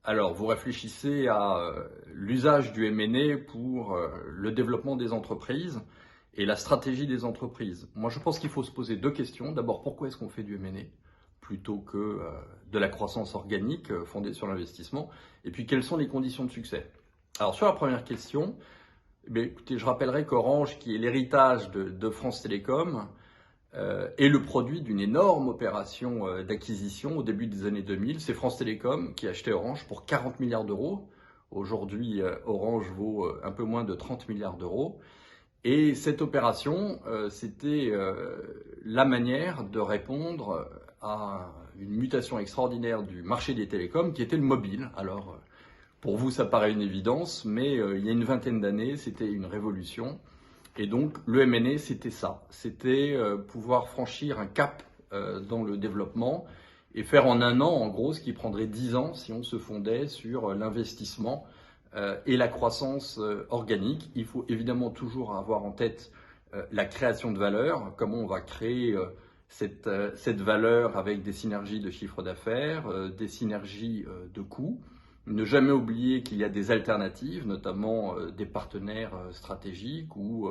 Alors, vous réfléchissez à l'usage du M&A pour le développement des entreprises et la stratégie des entreprises. Moi, je pense qu'il faut se poser deux questions. D'abord, pourquoi est-ce qu'on fait du M&A plutôt que de la croissance organique fondée sur l'investissement? Et puis, quelles sont les conditions de succès? Alors, sur la première question, écoutez, je rappellerai qu'Orange, qui est l'héritage de France Télécom, est le produit d'une énorme opération d'acquisition au début des années 2000. C'est France Télécom qui a acheté Orange pour 40 milliards d'euros. Aujourd'hui, Orange vaut un peu moins de 30 milliards d'euros. Et cette opération, c'était la manière de répondre à une mutation extraordinaire du marché des télécoms qui était le mobile. Alors, pour vous, ça paraît une évidence, mais il y a une vingtaine d'années, c'était une révolution. Et donc, le M&A, c'était ça. C'était pouvoir franchir un cap dans le développement et faire en un an, en gros, ce qui prendrait 10 ans si on se fondait sur l'investissement et la croissance organique. Il faut évidemment toujours avoir en tête la création de valeur, comment on va créer cette valeur avec des synergies de chiffre d'affaires, des synergies de coûts. Ne jamais oublier qu'il y a des alternatives, notamment des partenaires stratégiques ou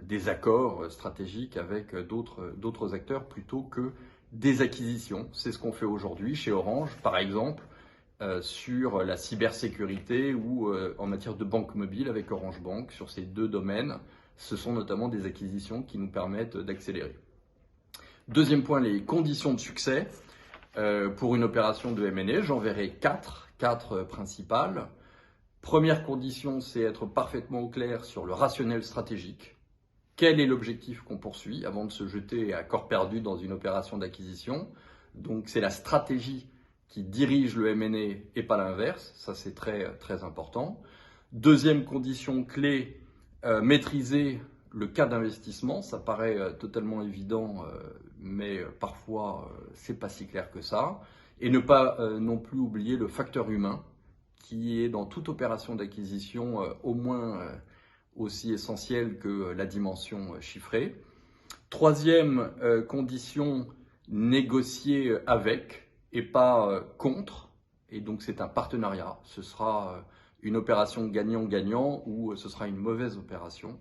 des accords stratégiques avec d'autres acteurs plutôt que des acquisitions. C'est ce qu'on fait aujourd'hui chez Orange, par exemple, sur la cybersécurité ou en matière de banque mobile avec Orange Bank. Sur ces deux domaines, ce sont notamment des acquisitions qui nous permettent d'accélérer. Deuxième point, les conditions de succès. Pour une opération de M&A, j'en verrai quatre principales. Première condition, c'est être parfaitement au clair sur le rationnel stratégique. Quel est l'objectif qu'on poursuit avant de se jeter à corps perdu dans une opération d'acquisition? Donc c'est la stratégie qui dirige le M&A et pas l'inverse. Ça, c'est très important. Deuxième condition clé, maîtriser le cas d'investissement. Ça paraît totalement évident, mais parfois c'est pas si clair que ça. Et ne pas non plus oublier le facteur humain qui est dans toute opération d'acquisition au moins aussi essentiel que la dimension chiffrée. Troisième condition, négocier avec et pas contre. Et donc c'est un partenariat. Ce sera une opération gagnant-gagnant ou ce sera une mauvaise opération.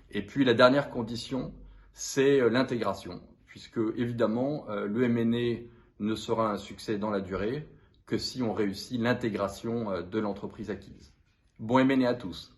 Et puis la dernière condition, c'est l'intégration, puisque évidemment le M&A ne sera un succès dans la durée que si on réussit l'intégration de l'entreprise acquise. Bon M&A à tous.